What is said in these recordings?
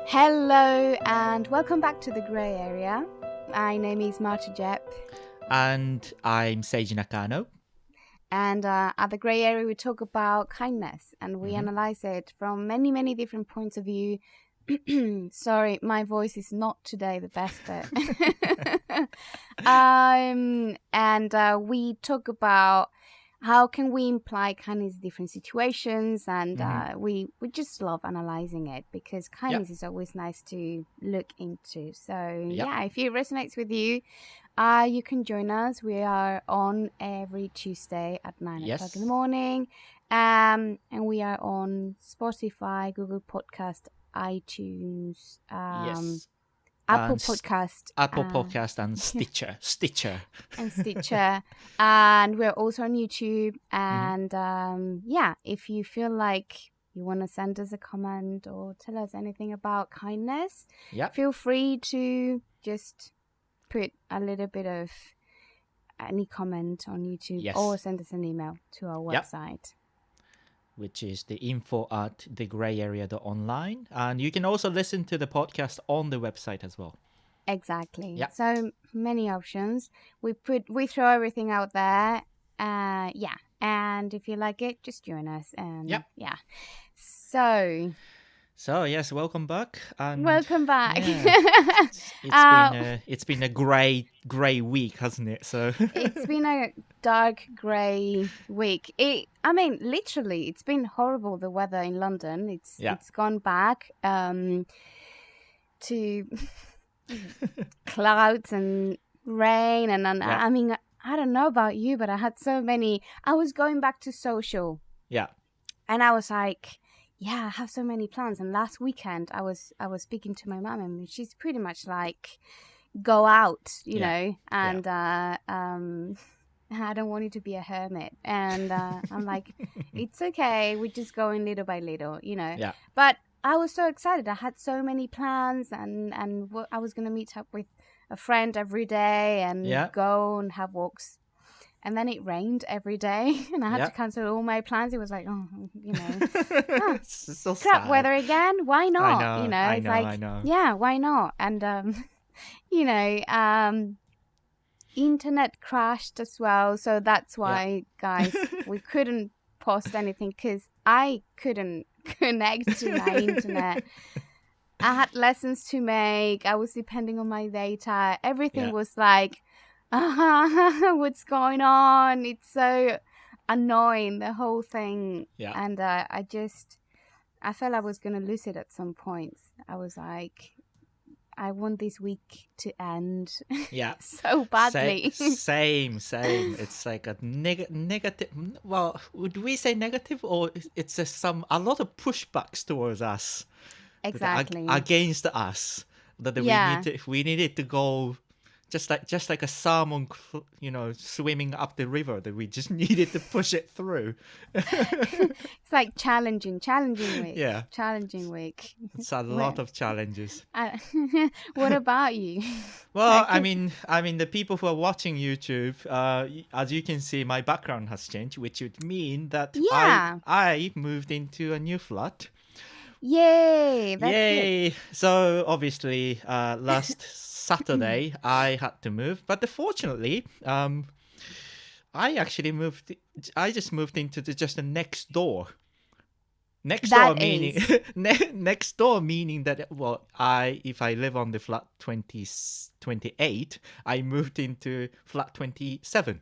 Hello and welcome back to the Grey Area. My name is Marta Jep. And I'm Seiji Nakano. And at the Grey Area we talk about kindness and we analyze it from many different points of view. Sorry, my voice is not today the best bit. We talk about how can we imply kindness in different situations, and we just love analyzing it because kindness is always nice to look into. So if it resonates with you, you can join us. We are on every Tuesday at 9 o'clock in the morning, and we are on Spotify, Google Podcast, iTunes, Apple Podcast and Stitcher. And we're also on YouTube. And if you feel like you want to send us a comment or tell us anything about kindness, feel free to just put a little bit of any comment on YouTube or send us an email to our website. Which is the info@thegrayarea.online. And you can also listen to the podcast on the website as well. Exactly. Yep. So many options. We throw everything out there. And if you like it, just join us. And So yes, welcome back. And welcome back. It's been a grey week, hasn't it? So it's been a dark grey week. Literally, it's been horrible. The weather in London. It's gone back to clouds and rain, and I don't know about you, but I had so many. I was going back to social. Yeah. And I was like, I have so many plans. And last weekend, I was speaking to my mum, and she's pretty much like, go out, you know, and I don't want you to be a hermit. And I'm like, it's okay. We're just going little by little, you know. Yeah. But I was so excited. I had so many plans, and I was going to meet up with a friend every day and go and have walks. And then it rained every day, and I had to cancel all my plans. It was like, it's so crap sad. weather again. Why not? I know. Yeah, why not? And internet crashed as well, so that's why, guys, we couldn't post anything because I couldn't connect to my internet. I had lessons to make. I was depending on my data. Everything was like, what's going on? It's so annoying, the whole thing. And I felt I was gonna lose it at some point. I was like, I want this week to end so badly. Same. It's like a negative. Well, would we say negative, or it's a lot of pushbacks towards us? Exactly. Against us. That we needed to go just like a salmon, swimming up the river, that we just needed to push it through. It's like challenging week. Yeah. Challenging week. It's a lot of challenges. What about you? Well, I mean, the people who are watching YouTube, as you can see, my background has changed, which would mean that I moved into a new flat. Yay! That's good. So obviously, last Saturday I had to move, but fortunately, I just moved into just the next door. Next door meaning that if I live on the flat 28, I moved into flat 27.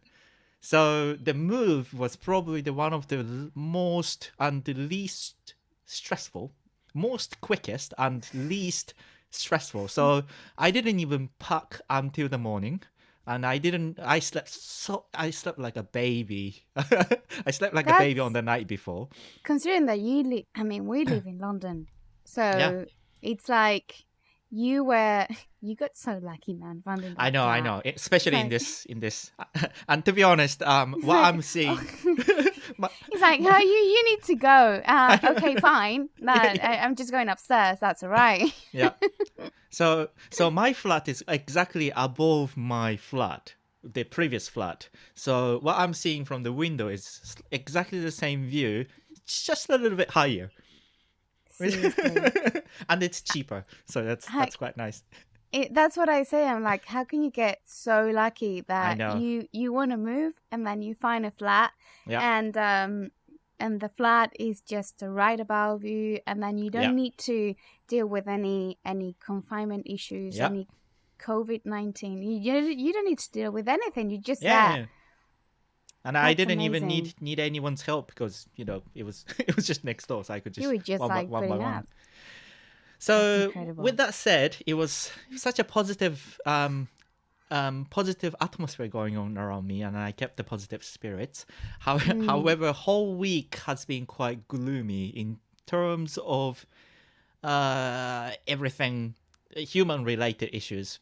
So the move was probably one of the most and the least stressful, most quickest and least stressful. So I didn't even pack until the morning, and I slept like a baby. I slept like a baby on the night before. Considering that we live in London, so it's like you got so lucky, man. I know. Especially in this, and to be honest, what I'm seeing. He's like, oh, you need to go. Okay, fine. I'm just going upstairs. That's all right. Yeah. So my flat is exactly above my flat, the previous flat. So what I'm seeing from the window is exactly the same view, just a little bit higher. Seriously. And it's cheaper, so How, that's quite nice. that's what I say. I'm like, how can you get so lucky I that know. you want to move and then you find a flat Yeah, and the flat is just right above you, and then you yeah, don't need to deal with any confinement issues, yeah, any COVID-19. You don't need to deal with anything. You're just yeah, there. yeah. And I That's didn't even amazing. need anyone's help because it was it was just next door, so I could You just were just like one by putting one. up. That's So with incredible. that said, it was such a positive positive atmosphere going on around me, and I kept the positive spirits. Mm, However, whole week has been quite gloomy in terms of everything human related issues.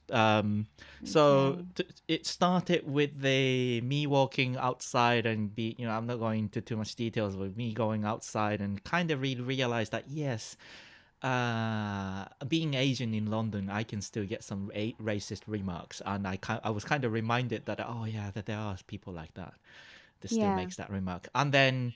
So okay. it started with the me walking outside and I'm not going into too much details, but me going outside and kind of realized that yes, being Asian in London, I can still get some racist remarks, and I was kind of reminded that oh yeah, that there are people like that still Yeah. makes that remark. And then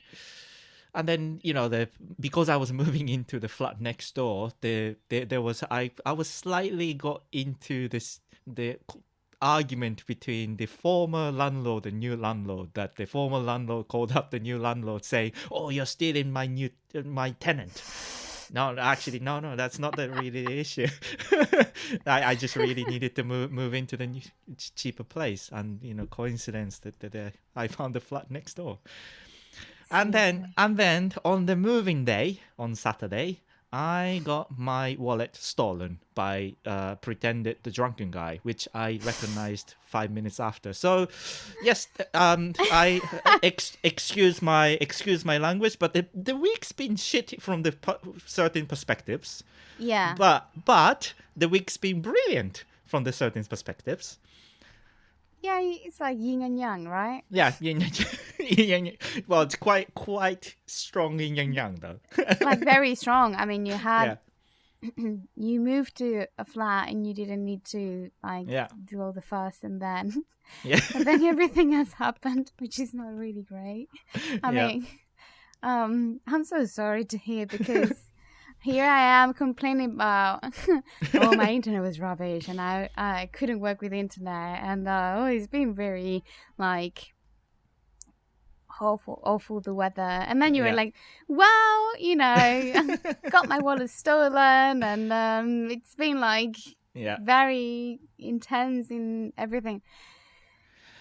the because I was moving into the flat next door, there was I was slightly got into the argument between the former landlord and new landlord, that the former landlord called up the new landlord saying, oh, you're stealing my tenant. No, actually, no, that's not really the issue. I just really needed to move into the new, cheaper place, and coincidence that I found the flat next door. Seriously. And then on the moving day on Saturday, I got my wallet stolen by pretended the drunken guy, which I recognized 5 minutes after. So, yes, I excuse my language, but the week's been shit from the certain perspectives, Yeah. but the week's been brilliant from the certain perspectives. Yeah, it's like yin and yang, right? Yeah, yin yang. Well, it's quite strong yin and yang though. Like very strong. I mean, you had Yeah, you moved to a flat and you didn't need to like yeah, do all the fuss and then yeah, and then everything has happened, which is not really great. I yeah, mean, I'm so sorry to hear because here I am complaining about oh my internet was rubbish and I couldn't work with the internet and oh it's been very like awful the weather, and then you were yeah, like, well, got my wallet stolen, and it's been like yeah. very intense in everything.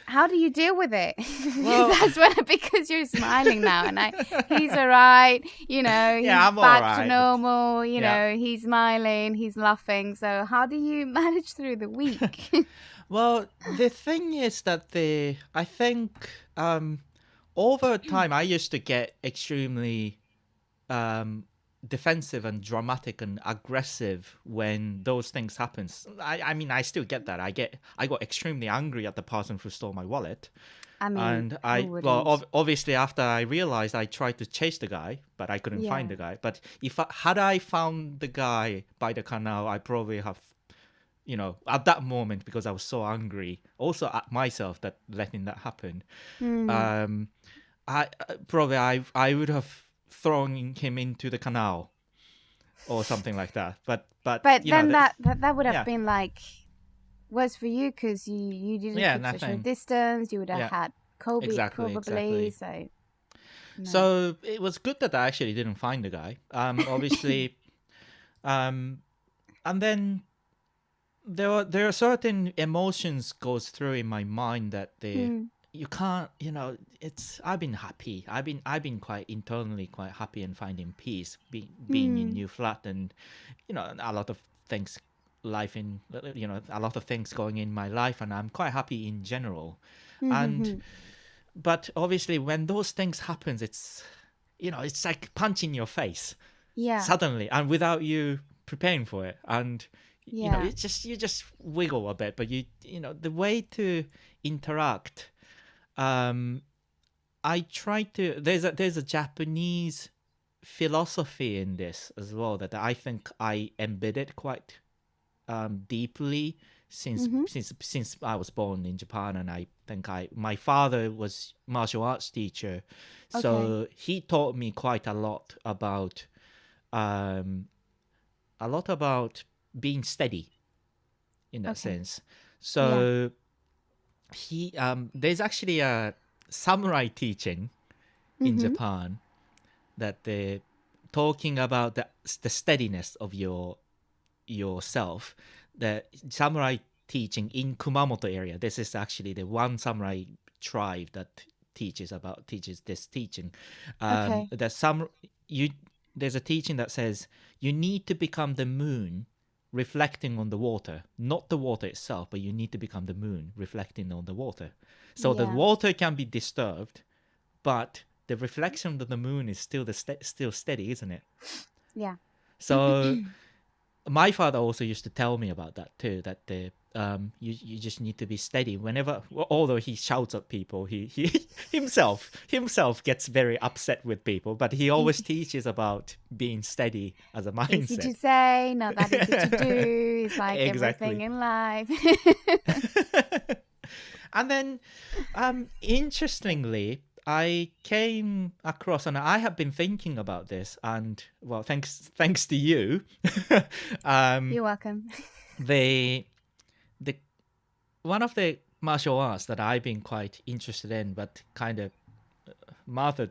How do you deal with it? Well, That's what, because you're smiling now, and he's all right, yeah, he's I'm all back to right, but normal, yeah. he's smiling, he's laughing. So how do you manage through the week? Well, the thing is that I think over time I used to get extremely um, defensive and dramatic and aggressive when those things happen. I mean, I still get that. I got extremely angry at the person who stole my wallet, I mean, and who wouldn't? obviously after I realized, I tried to chase the guy, but I couldn't find Yeah. the guy. But if had I found the guy by the canal, I probably have. At that moment, because I was so angry, also at myself that letting that happen, Hmm. um, I probably I would have thrown him into the canal or something like that. But But then that would have yeah, been like worse for you because you didn't yeah, keep social nothing. distance. You would have Yeah, had COVID probably. exactly. So no. So it was good that I actually didn't find the guy. Obviously, um, and then there are certain emotions goes through in my mind that Hmm. you can't, it's I've been happy, I've been quite internally quite happy and finding peace, being in Hmm. new flat, and a lot of things life in a lot of things going in my life, and I'm quite happy in general. And Hmm. but obviously when those things happens, it's like punch in your face Yeah. suddenly and without you preparing for it. And Yeah. it's just you just wiggle a bit, but the way to interact, um I try to there's a Japanese philosophy in this as well that I think I embedded quite deeply Hmm. since I was born in Japan. And I think my father was martial arts teacher, Okay. so he taught me quite a lot about a lot about being steady in that Okay. sense. So there's actually a samurai teaching in Mm-hmm. Japan that they're talking about the steadiness of yourself. The samurai teaching in Kumamoto area. This is actually the one samurai tribe that teaches this teaching. Okay. You there's a teaching that says you need to become the moon reflecting on the water, not the water itself, but you need to become the moon reflecting on the water. So the Yeah. water can be disturbed, but the reflection of the moon is still still steady, isn't it? Yeah. So my father also used to tell me about that too. That you just need to be steady. Whenever, although he shouts at people, he himself gets very upset with people. But he always teaches about being steady as a Easy to mindset. say, not that easy to do. It's like everything Exactly. in life. And then, interestingly, I came across, and I have been thinking about this, and well, thanks to you, You're welcome. the the one of the martial arts that I've been quite interested in, but kind of Martha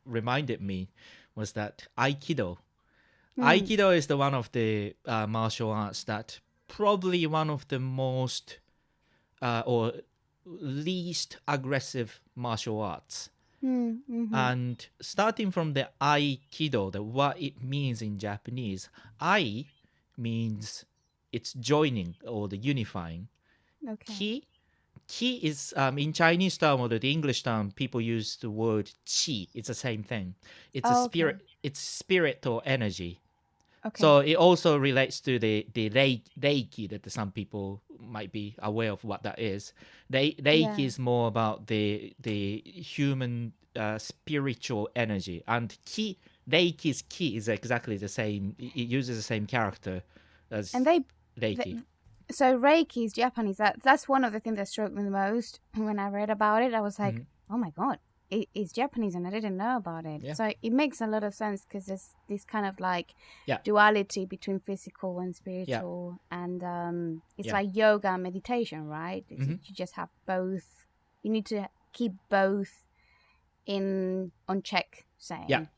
reminded me, was that Aikido. Mm. Aikido is the one of the martial arts that probably one of the most or least aggressive martial arts. Mm-hmm. And starting from the Aikido, what it means in Japanese, Ai means it's joining or the unifying. Okay. Ki is in Chinese term or the English term, people use the word chi. It's the same thing. It's a Oh, okay. spirit. It's spirit or energy. Okay. So it also relates to the reiki that some people might be aware of what that is. Reiki Yeah. is more about the human spiritual energy, and reiki's ki is exactly the same. It uses the same character And as th reiki. so Reiki is Japanese. That's one of the things that struck me the most when I read about it. I was like, Hmm. oh my god, it's Japanese, and I didn't know about it. Yeah, So it makes a lot of sense because there's this kind of like yeah, duality between physical and yeah, spiritual, and it's yeah. like yoga and meditation, right? Hmm. You just have both. You need to keep both in on check. Yeah. Say,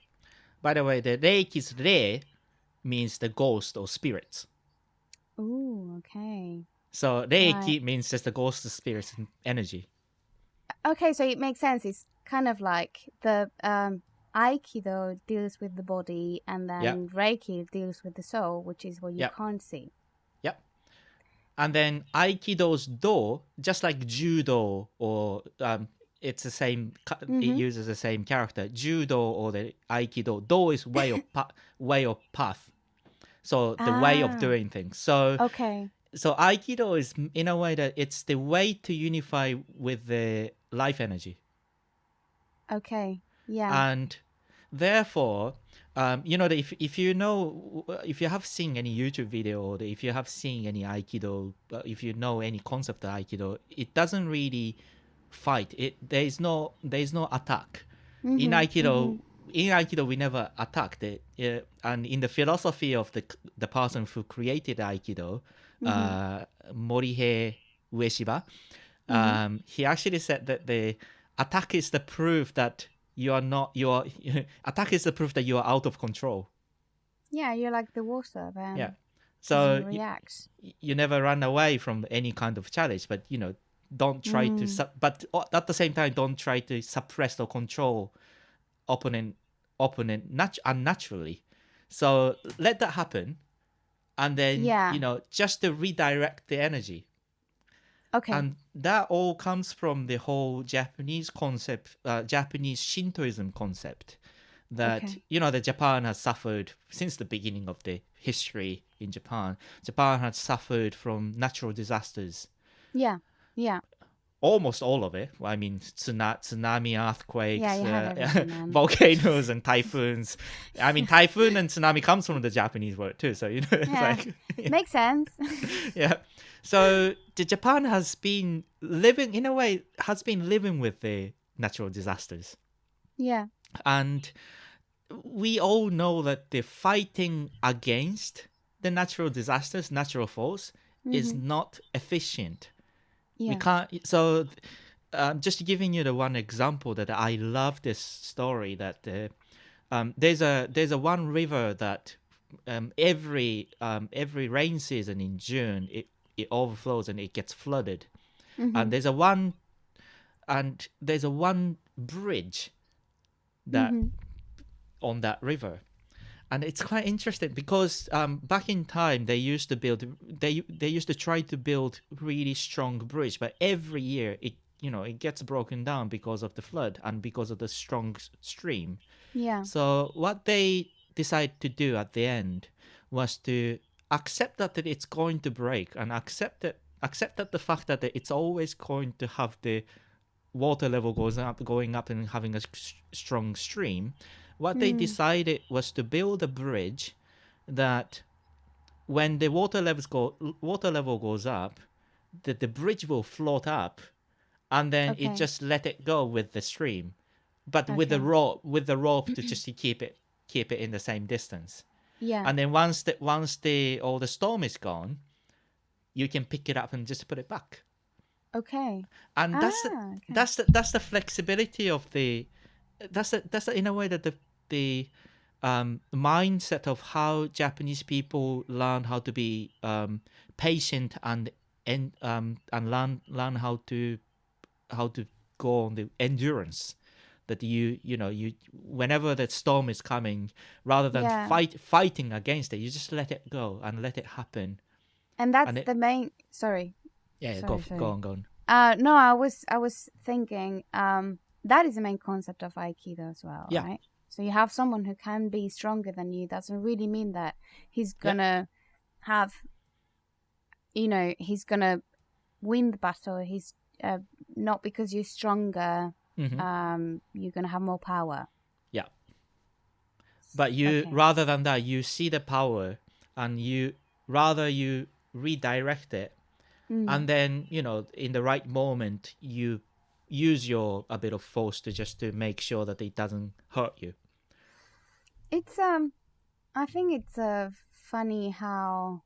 By the way, the reiki's re means the ghost or spirits. ooh, okay, So right. reiki means just the ghost of spirits and energy. Okay, so it makes sense. It's kind of like the Aikido deals with the body, and Yeah, then Reiki deals with the soul, which is what you yeah, can't see. yeah. And then Aikido's do, just like Judo or it's the same. It Mm-hmm. uses the same character. Judo or the Aikido. Do is way of path. So the way of Ah, doing things. So okay, Aikido is in a way that it's the way to unify with the life energy. okay, yeah. And therefore that if you know, if you have seen any YouTube video, or if you have seen any Aikido, if you know any concept of Aikido, it doesn't really fight. There is no attack in Mm-hmm. Mm-hmm. Aikido. In Aikido, we never attack and in the philosophy of the person who created Aikido, Mm-hmm. Morihei Ueshiba, Mm-hmm. he actually said that the attack is the proof that you are not you are attack is the proof that you are out of control. Yeah, you're like the water Yeah. then, because you So react. you never run away from any kind of challenge, but don't try to Mm. but at the same time, don't try to suppress or control opponent unnaturally. So let that happen, and then Yeah. just to redirect the energy. Okay. And that all comes from the whole Japanese concept, Japanese Shintoism concept, that Okay. that Japan has suffered since the beginning of the history in Japan. Japan has suffered from natural disasters, Yeah. Yeah. almost all of it. I mean, tsunami, Yeah. earthquakes, You have everything then. volcanoes, and typhoons. I mean, typhoon and tsunami comes from the Japanese word too. So it's Yeah. like, Makes sense. yeah. So the Japan has been living, in a way, has been living with the natural disasters. Yeah. And we all know that the fighting against the natural disasters, natural force, is Mm-hmm. not efficient. We Yeah. can't. So, just giving you the one example that I love this story that there's a one river that every rain season in June it overflows and it gets flooded, Mm-hmm. and there's a one bridge that Mm-hmm. on that river. And it's quite interesting because back in time they used to try to build really strong bridge, but every year it gets broken down because of the flood and because of the strong stream. Yeah. So what they decided to do at the end was to accept that it's going to break and accept that the fact that it's always going to have the water level going up and having a strong stream. What they Mm. decided was to build a bridge that when the water level goes up, that the bridge will float up, and then it Okay. just let it go with the stream, but Okay. with the rope to just keep it in the same distance. Yeah. And then once the all the storm is gone, you can pick it up and just put it back. Okay. And that's the Ah, okay. that's the flexibility of the that's in a way that the mindset of how Japanese people learn how to be patient and learn how to go on the endurance, that you whenever that storm is coming, rather than Yeah. fighting against it, you just let it go and let it happen. And And that's it the main sorry. yeah, Sorry, go sorry. on, go on. No, I was thinking that is the main concept of Aikido as well, Yeah, right? So you have someone who can be stronger than you. Doesn't really mean that he's yeah, gonna have, he's gonna win the battle. He's uh, not because you're stronger, hmm, you're gonna have more power. yeah. But you Okay. rather than that, you see the power, and you redirect it, Mm. and then in the right moment you use your a bit of force to make sure that it doesn't hurt you. It's I think it's funny how,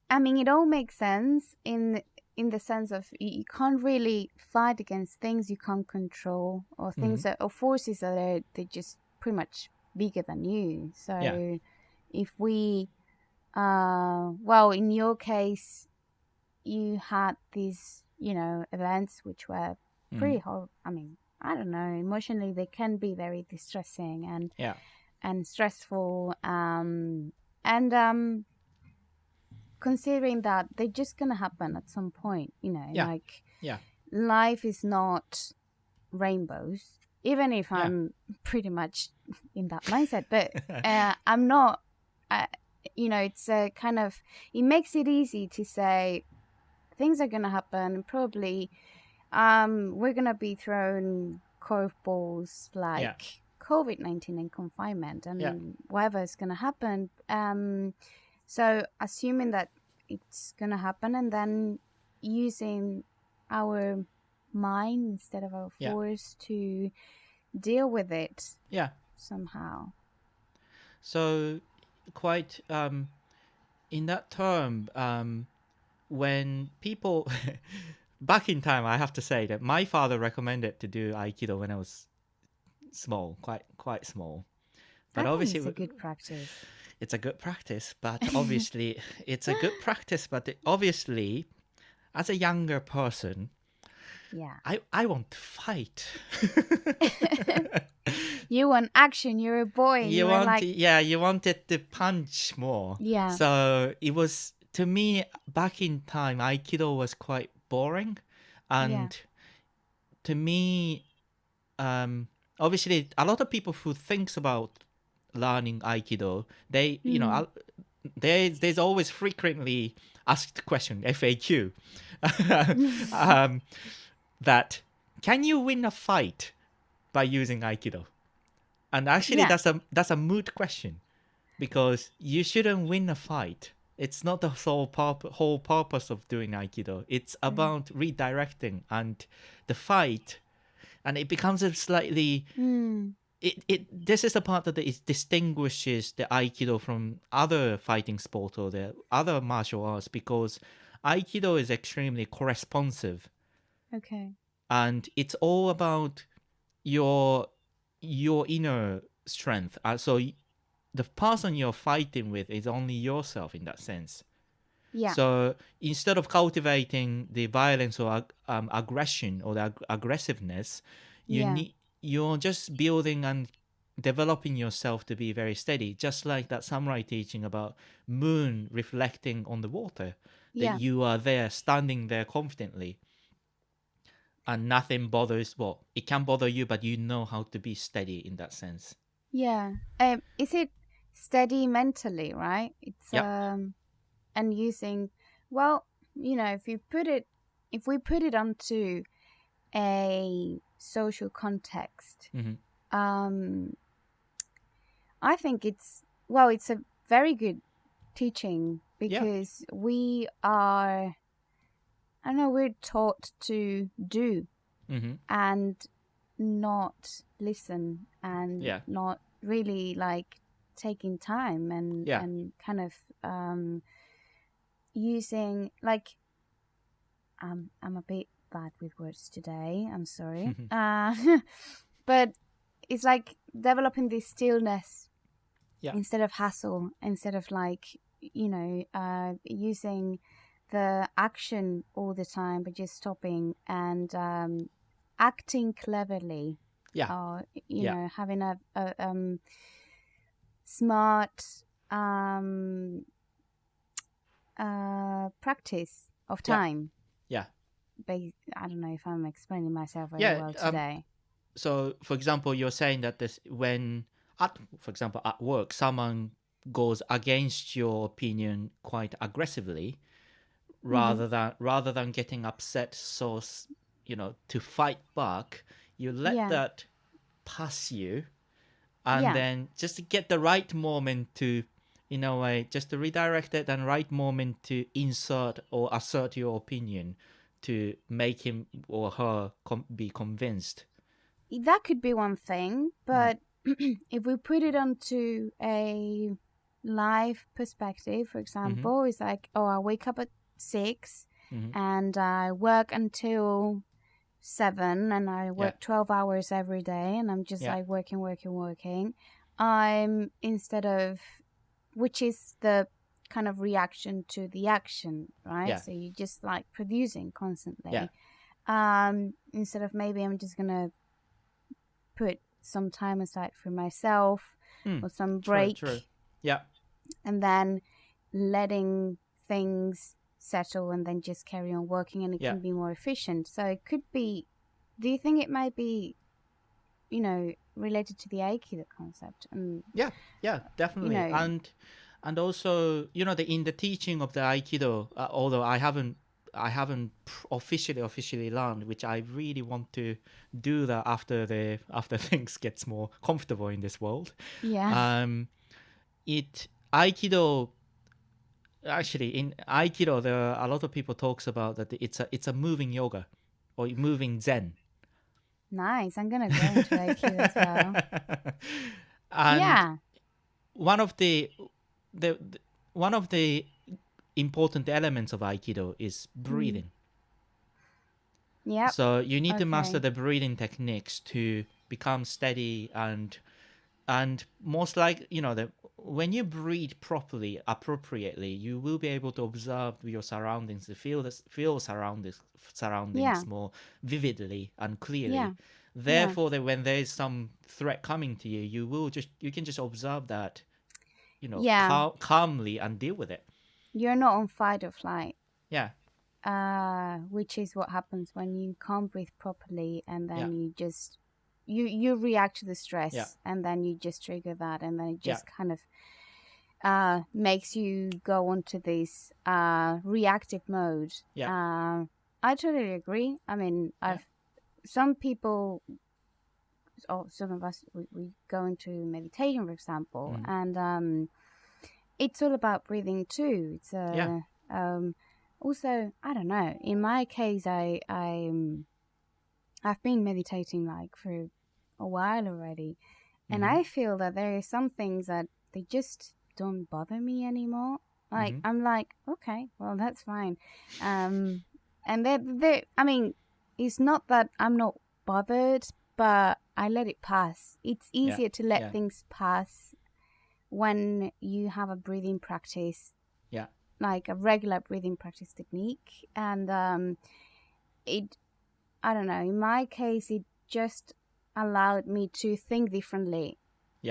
I mean, it all makes sense in the sense of you can't really fight against things you can't control, or Hmm. things that, or forces that they're just pretty much bigger than you. Yeah. So if we well, in your case, you had these, events which were Hmm. pretty hard. I mean, I don't know, emotionally they can be very distressing Yeah. and stressful, and considering that they're just gonna happen at some point, Yeah. like Yeah. life is not rainbows, even if Yeah. I'm pretty much in that mindset, but I'm not. uh, it's a kind of, it makes it easy to say things are gonna happen probably. We're gonna be thrown curveballs Yeah. like COVID-19 and confinement Yeah. and whatever is gonna happen. So assuming that it's gonna happen, and then using our mind instead of our Yeah. force to deal with it Yeah. somehow. So quite in that term, when people back in time, I have to say that my father recommended to do Aikido when I was small, quite small. But I think obviously it's a good practice. it's a good practice, but obviously it's a good practice, but obviously as a younger person, Yeah. I want to fight. You want action, you're a boy, and you were like, You wanted to punch more. yeah, So it was, to me, back in time, Aikido was quite boring, yeah. and to me, obviously, a lot of people who thinks about learning Aikido, Mm. there's always frequently asked question, FAQ, um, that can you win a fight by using Aikido? And actually, Yeah. that's a moot question, because you shouldn't win a fight. It's not the whole purpose of doing Aikido. It's Mm. about redirecting, and the fight, and it becomes a slightly Mm. this is the part that it distinguishes the Aikido from other fighting sport or the other martial arts, because Aikido is extremely corresponsive, Okay. and it's all about your inner strength. The person you're fighting with is only yourself in that sense. Yeah. So instead of cultivating the violence or aggression or the aggressiveness, Yeah. you're just building and developing yourself to be very steady, just like that samurai teaching about moon reflecting on the water, that Yeah. you are there standing there confidently and nothing bothers. Well, it can bother you, but you know how to be steady in that sense. Yeah. Is it steady mentally, right? It's Yep. and using, well, if we put it onto a social context, Hmm. um I think it's a very good teaching, Yeah. because we are, I don't know, we're taught to do Hmm. and not listen, and Yeah. not really like taking time, and Yeah. kind of using, like, I'm a bit bad with words today, I'm sorry. But it's like developing this stillness Yeah. instead of hassle, instead of like, using the action all the time, but just stopping and acting cleverly, Yeah. or Yeah. having a smart um practice of Yeah. time. Yeah. I don't know if I'm explaining myself very Yeah. well today. So for example, you're saying that this when for example at work someone goes against your opinion quite aggressively, Hmm. rather than getting upset, to fight back, you let Yeah. that pass you, and Yeah. then just to get the right moment to, in a way, just to redirect it and right moment to insert or assert your opinion to make him or her be convinced. That could be one thing, Mm. but if we put it onto a life perspective, for Mm-hmm. example, it's like, oh, I wake up at 6 Mm-hmm. and I work until 7, and I Yeah. work 12 hours every day, and I'm just Yeah. like working, working, working. I'm instead of, which is the kind of reaction to the action, right? Yeah. So you just like producing Yeah. constantly. Instead of, maybe I'm just gonna put some time aside for myself, Mm. or some True. True. break, Yeah. and then letting things settle, and then just carry on working, and it Yeah. can be more efficient. So it could be, do you think it might be, related to the Aikido concept? And, Yeah. Yeah. you Definitely. know, And also, in the teaching of the Aikido, although I haven't officially learned, which I really want to do that after things gets more comfortable in this world. yeah. Um, it Aikido Actually, in Aikido, there are a lot of people talks about that it's a moving yoga or moving Zen. Nice. I'm gonna go into Aikido as well. And Yeah. one of the one of the important elements of Aikido is Mm. breathing. Yep. So you need to master Okay. the breathing techniques to become steady, and most like when you breathe properly, appropriately, you will be able to observe your surroundings, to feel Yeah. surroundings more vividly and Yeah. clearly. Yeah. Therefore, that when there is some threat coming to you, you can just observe that, Yeah. calmly and deal with it. You're not on fight or flight. Yeah. Which is what happens when you can't breathe properly, and Yeah. then you just you react to the Yeah. stress, and then you just trigger that, and then it Yeah. just kind of makes you go onto this reactive mode. Yeah. I totally agree. I mean, Yeah. I've some people, or some of us, we go into meditation, for example, Mm. and it's all about breathing too. It's Yeah. also, I don't know. In my case, I've been meditating like for a while already, And I feel that there are some things that they just don't bother me anymore. Like, I'm like, okay, well, that's fine. And I mean, it's not that I'm not bothered, but I let it pass. It's easier to let things pass when you have a breathing practice, like a regular breathing practice technique. And I don't know, in my case, it just allowed me to think differently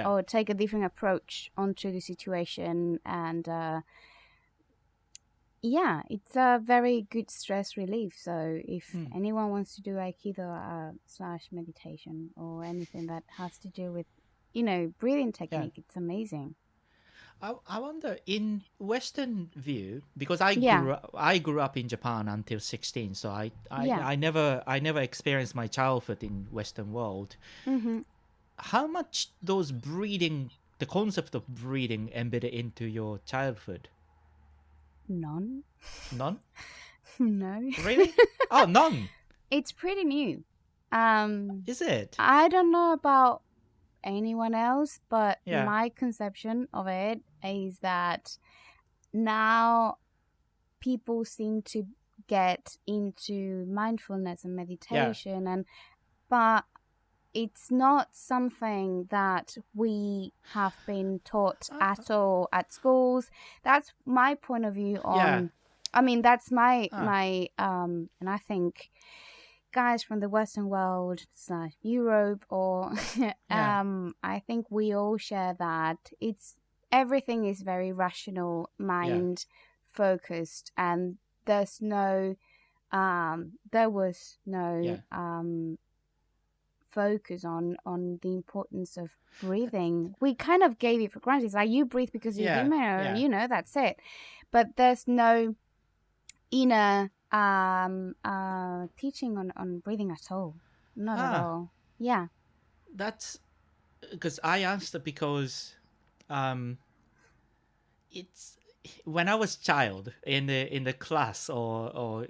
or take a different approach onto the situation. And it's a very good stress relief. So if anyone wants to do Aikido / meditation or anything that has to do with, breathing technique, it's amazing. I wonder, in Western view, because I grew up in Japan until 16, so I never experienced my childhood in Western world. How much those breathing, the concept of breathing, embedded into your childhood? None. None? No. Really? Oh, none. It's pretty new. Is it? I don't know about anyone else, but my conception of it is that now people seem to get into mindfulness and meditation, but it's not something that we have been taught at all at schools. That's my point of view on. I mean, that's my and I think guys from the Western world / Europe or I think we all share that everything is very rational, mind focused, and there was no focus on the importance of breathing. We kind of gave it for granted. It's like, you breathe because you're human, or that's it. But there's no inner teaching on breathing at all. Not at all. Yeah. That's because I asked it because it's when I was child in the class or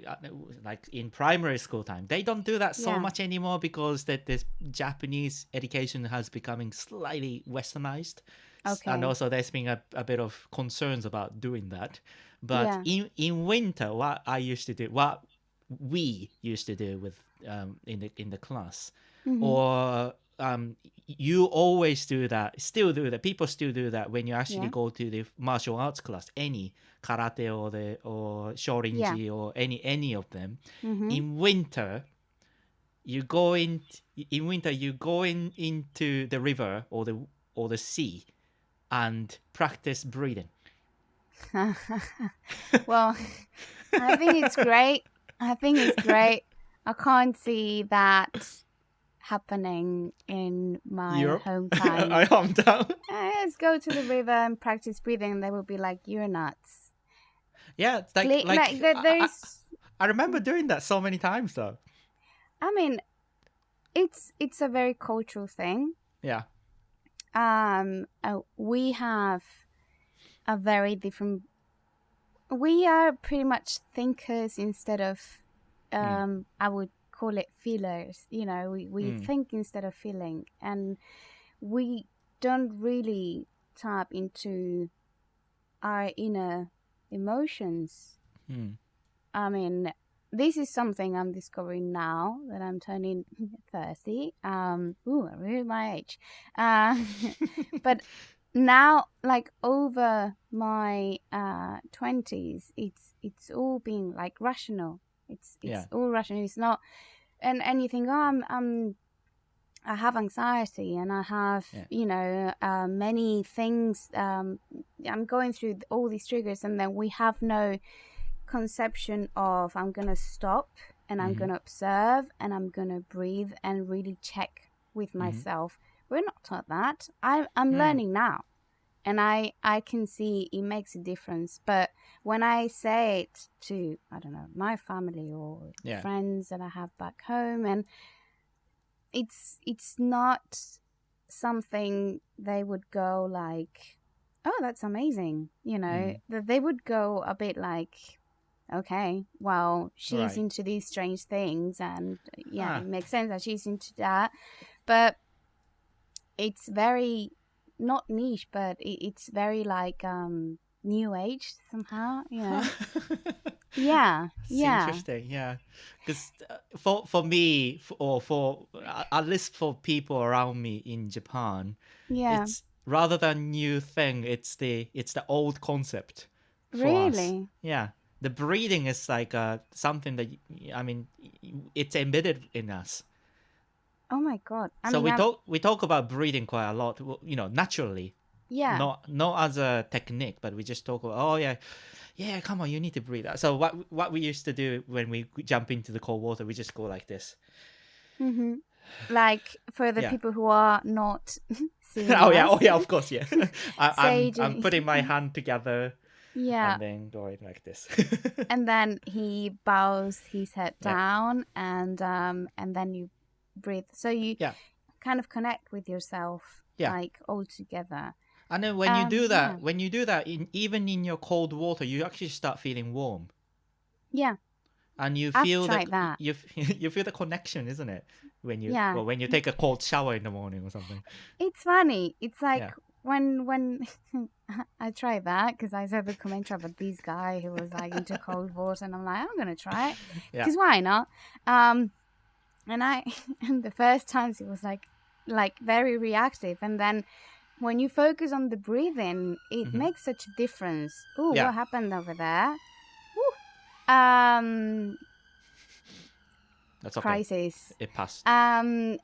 like in primary school time, they don't do that so much anymore because that this Japanese education has becoming slightly westernized. Okay. And also there's been a bit of concerns about doing that. But in winter, what we used to do with in the class, or you always do that, still do that. People still do that when you actually go to the martial arts class, any karate or shorinji or any of them. In winter, you go into the river or the sea and practice breathing. Well, I think it's great. I can't see that happening in my hometown. Let's go to the river and practice breathing. They will be like, you're nuts. Yeah, I remember doing that so many times though. I mean, it's a very cultural thing. Yeah. We have a very different. We are pretty much thinkers instead of, I would call it feelers. We think instead of feeling, and we don't really tap into our inner emotions. I mean, this is something I'm discovering now that I'm turning 30. I really my age. But now, like over my 20s, it's all being like rational. It's all rational. It's not, and you think, I have anxiety and I have many things. I'm going through all these triggers, and then we have no conception of I'm gonna stop and I'm gonna observe and I'm gonna breathe and really check with myself. We're not taught that. I'm learning now, and I can see it makes a difference. But when I say it to, I don't know, my family or friends that I have back home, and it's not something they would go like, oh, that's amazing, that they would go a bit like, okay, well, she's into these strange things, and it makes sense that she's into that. But it's very not niche, but it's very like new age somehow, you know. Yeah, It's yeah, interesting, yeah. Because for me, or for at least for people around me in Japan, yeah. it's rather than new thing, it's the old concept for us. Really? Yeah, the breathing is like something that I mean, it's embedded in us. Oh my God. I So mean, we talk about breathing quite a lot, naturally, yeah. not as a technique, but we just talk about, oh yeah, yeah, come on, you need to breathe. So what we used to do when we jump into the cold water, we just go like this. Mm-hmm. Like for the Yeah. people who are not seeing Oh us, yeah, of course, yeah. I'm Seiji. putting my hand together Yeah. and then going like this. And then he bows his head Yeah, down, and then you breathe. So you yeah, kind of connect with yourself, yeah. like all together. And then when you do Yeah. that, even in your cold water, you actually start feeling warm, Yeah. and you I've feel tried that. you feel the connection, isn't it? Yeah. When you take a cold shower in the morning or something. It's funny. It's like Yeah, when I tried that because I saw the commentary about this guy who was like into cold water, and I'm like, I'm gonna try it yeah, because why not? And I and the first times it was like very reactive, and then when you focus on the breathing, it hmm, makes such a difference. Oh, yeah. what happened over there? Woo. That's okay. Crisis. It passed. And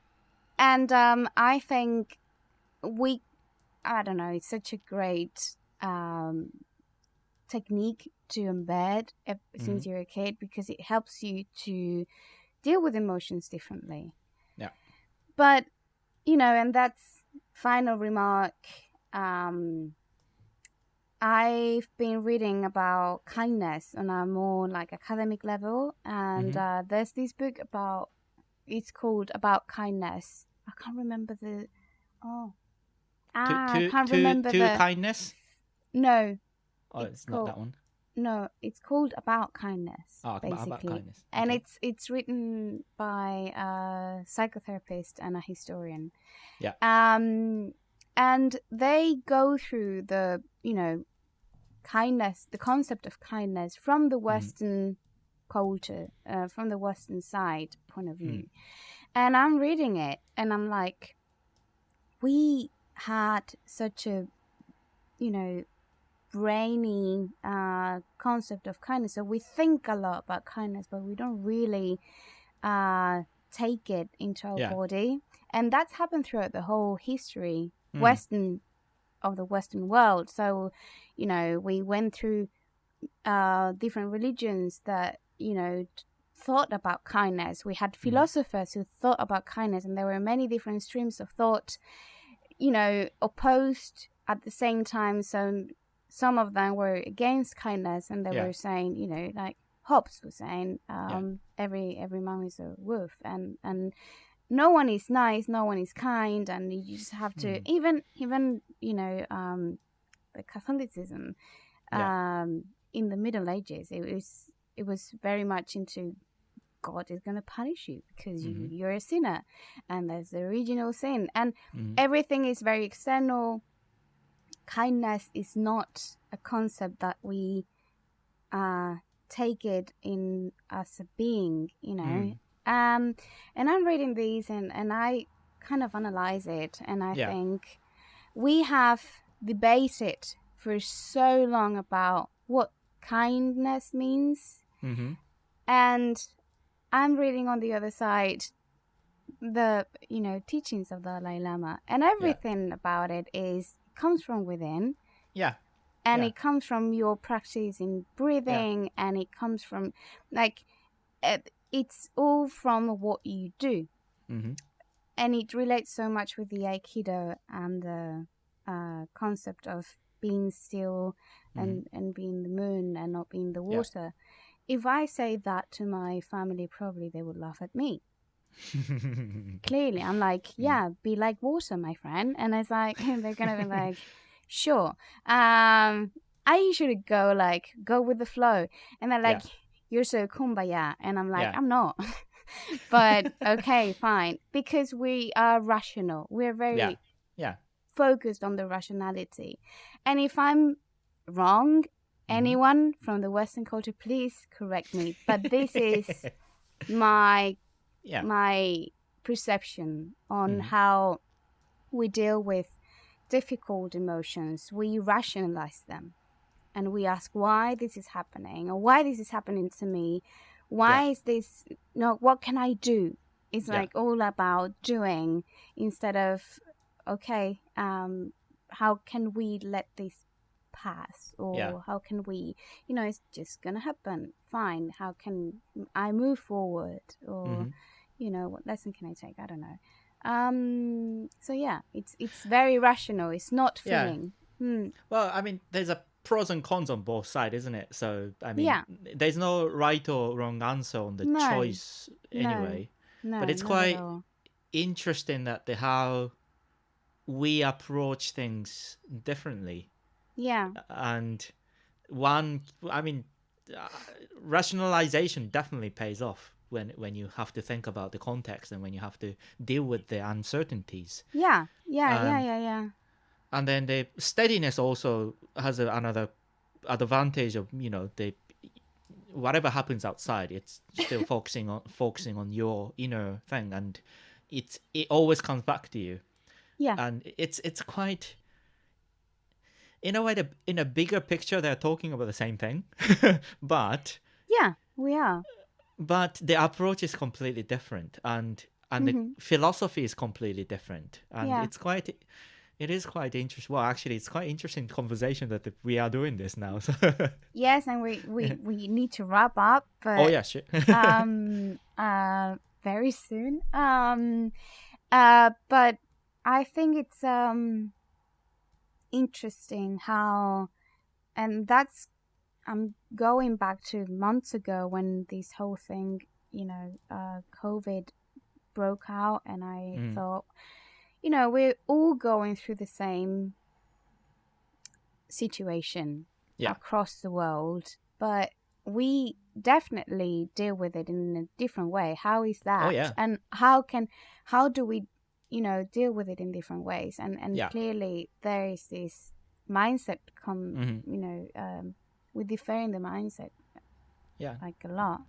I think I don't know, it's such a great technique to embed Hmm. since you're a kid because it helps you to deal with emotions differently. Yeah. But, and that's final remark. Um, I've been reading about kindness on a more like academic level, and Hmm. there's this book it's called About Kindness. I can't remember oh, I can't remember To kindness. no, Oh, it's it's not called, that one. no, it's called About Kindness, Oh, about basically. kindness. And Okay. it's written by a psychotherapist and a historian. Yeah. And they go through the, kindness, the concept of kindness from the Mm-hmm. Western culture, from the Western side point of Mm-hmm. view. And I'm reading it and I'm like, we had such a, brainy concept of kindness. So we think a lot about kindness, but we don't really take it into our Yeah. body. And that's happened throughout the whole history, Mm. of the Western world. So, we went through different religions that, thought about kindness. We had Mm-hmm. philosophers who thought about kindness, and there were many different streams of thought, opposed at the same time. So some of them were against kindness, and they Yeah. were saying, like Hobbes was saying, Yeah. every man is a wolf, and no one is nice, no one is kind, and you just have to Mm. even the Catholicism Yeah. in the Middle Ages, it was very much into God is going to punish you because Mm-hmm. you're a sinner, and there's the original sin, and Mm-hmm. everything is very external. Kindness is not a concept that we take it in as a being, Mm. and I'm reading these and I kind of analyze it, and I Yeah. think we have debated for so long about what kindness means, Mm-hmm. and I'm reading on the other side the teachings of the Dalai Lama, and Yeah. everything about it comes from within, Yeah. and Yeah. it comes from your practice in Yeah. breathing, and it comes from like it's all from what you do, Mm-hmm. and it relates so much with the Aikido and the concept of being still Mm-hmm. and being the moon and not being the Yeah. water. If I say that to my family, probably they would laugh at me. Clearly, I'm like, Mm. yeah, be like water, my friend, and it's like they're gonna be like, sure. I usually go with the flow, and they're Yeah. like, you're so kumbaya, and I'm like, Yeah. I'm not. But okay, fine, because we are rational. We're Yeah. very Yeah. focused on the rationality. And if I'm wrong, anyone from the Western culture, please correct me. But this is my Yeah. my perception on how we deal with difficult emotions. We rationalize them and we ask why this is happening, or why this is happening to me. Why is this? No, what can I do? It's like all about doing instead of, okay, how can we let this pass, or how can we, it's just gonna happen. Fine. How can I move forward, or what lesson can I take? I don't know. So yeah, it's very rational. It's not feeling. Well, I mean, there's a pros and cons on both sides, isn't it? So, I mean, Yeah. there's no right or wrong answer on the choice anyway. No, but it's not at quite all. interesting that how we approach things differently. Yeah. And rationalization definitely pays off when you have to think about the context and when you have to deal with the uncertainties. Yeah. And then the steadiness also has another advantage of, whatever happens outside, it's still focusing on your inner thing, and it always comes back to you. Yeah. And it's quite, in a way, in a bigger picture, they're talking about the same thing, but yeah, we are. But the approach is completely different, and the philosophy is completely different, and it is quite interesting. Well, actually, it's quite interesting conversation that we are doing this now. So. Yes, and we need to wrap up. But, oh yeah, sure. Very soon. But I think it's interesting how, and that's, I'm going back to months ago when this whole thing, COVID broke out, and I thought, we're all going through the same situation across the world, but we definitely deal with it in a different way. How is that? Oh, yeah. And how do we, deal with it in different ways? And clearly there is this mindset we differ in the mindset, like a lot,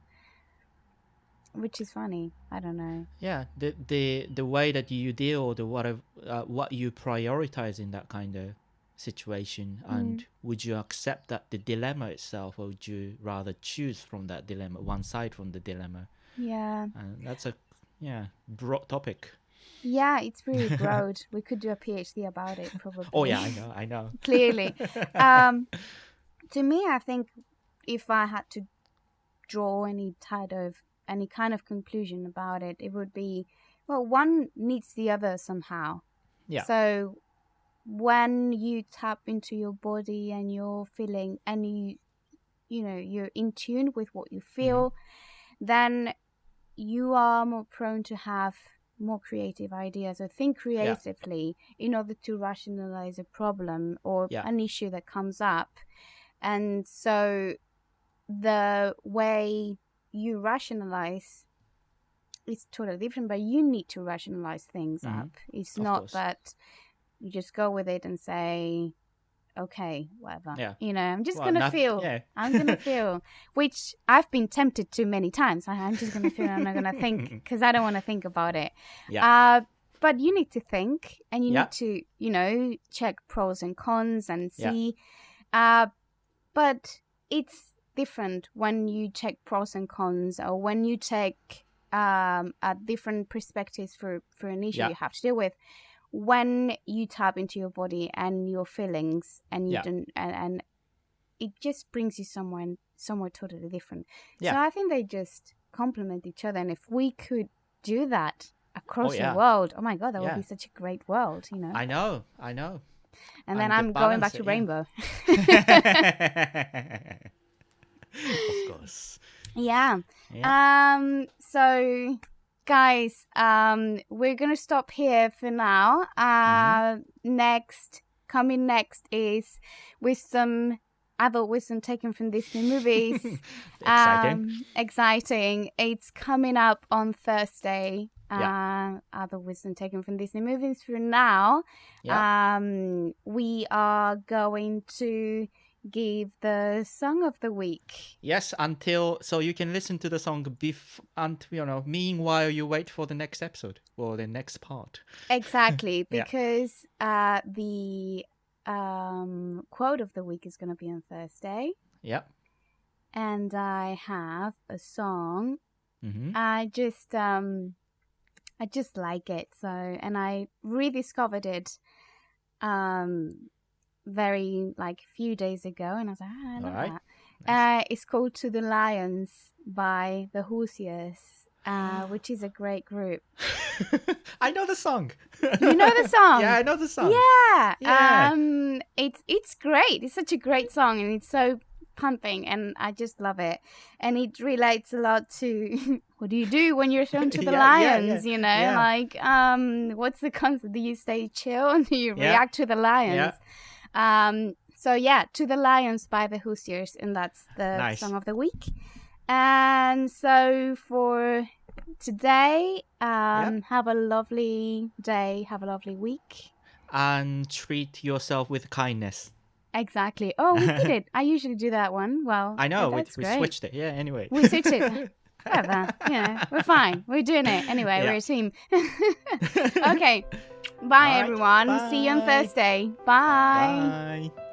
which is funny. I don't know. Yeah, the way that you deal, or what you prioritize in that kind of situation, and would you accept that the dilemma itself, or would you rather choose from that dilemma, one side from the dilemma? Yeah, and that's a broad topic. Yeah, it's really broad. We could do a PhD about it, probably. Oh yeah, I know. Clearly. To me, I think if I had to draw any kind of conclusion about it, it would be, well, one needs the other somehow. Yeah. So when you tap into your body and you're feeling, and you're in tune with what you feel, then you are more prone to have more creative ideas, or think creatively in order to rationalize a problem or an issue that comes up. And so the way you rationalize is totally different, but you need to rationalize things up. It's not that you just go with it and say, okay, whatever. I'm just gonna feel. I'm gonna feel, which I've been tempted to many times. I'm just gonna feel. I'm not gonna think, because I don't want to think about it. But you need to think, and you need to, check pros and cons and see. But it's different when you check pros and cons, or when you take different perspectives for an issue you have to deal with. When you tap into your body and your feelings, and you don't, and it just brings you somewhere totally different. So I think they just complement each other. And if we could do that across the world, oh my God, that would be such a great world, I know. And then I'm going back to Rainbow. Of course. Yeah. So guys, we're gonna stop here for now. Coming next is with some adult wisdom taken from Disney movies. Exciting. Exciting. It's coming up on Thursday. other wisdom taken from Disney movies. For now, we are going to give the song of the week. Yes, so you can listen to the song meanwhile you wait for the next episode or the next part. Exactly, because the quote of the week is going to be on Thursday. Yep. And I have a song. Mm-hmm. I just like it. So, and I rediscovered it very a few days ago, and I was like, I love that. Nice. It's called "To the Lions" by the Hoosiers, which is a great group. I know the song. You know the song? Yeah, I know the song. Yeah. It's great. It's such a great song, and it's so pumping, and I just love it. And it relates a lot to what do you do when you're thrown to the lions, you know, what's the concept? Do you stay chill and do you react to the lions? So To the Lions by the Hoosiers, and that's the song of the week. And so for today, have a lovely day, have a lovely week, and treat yourself with kindness. Exactly. Oh, we did it. I usually do that one. Well, I know. We switched it. Yeah, anyway. We switched it. Whatever. We're fine. We're doing it. Anyway, we're a team. Okay. Bye, everyone. Bye. See you on Thursday. Bye. Bye.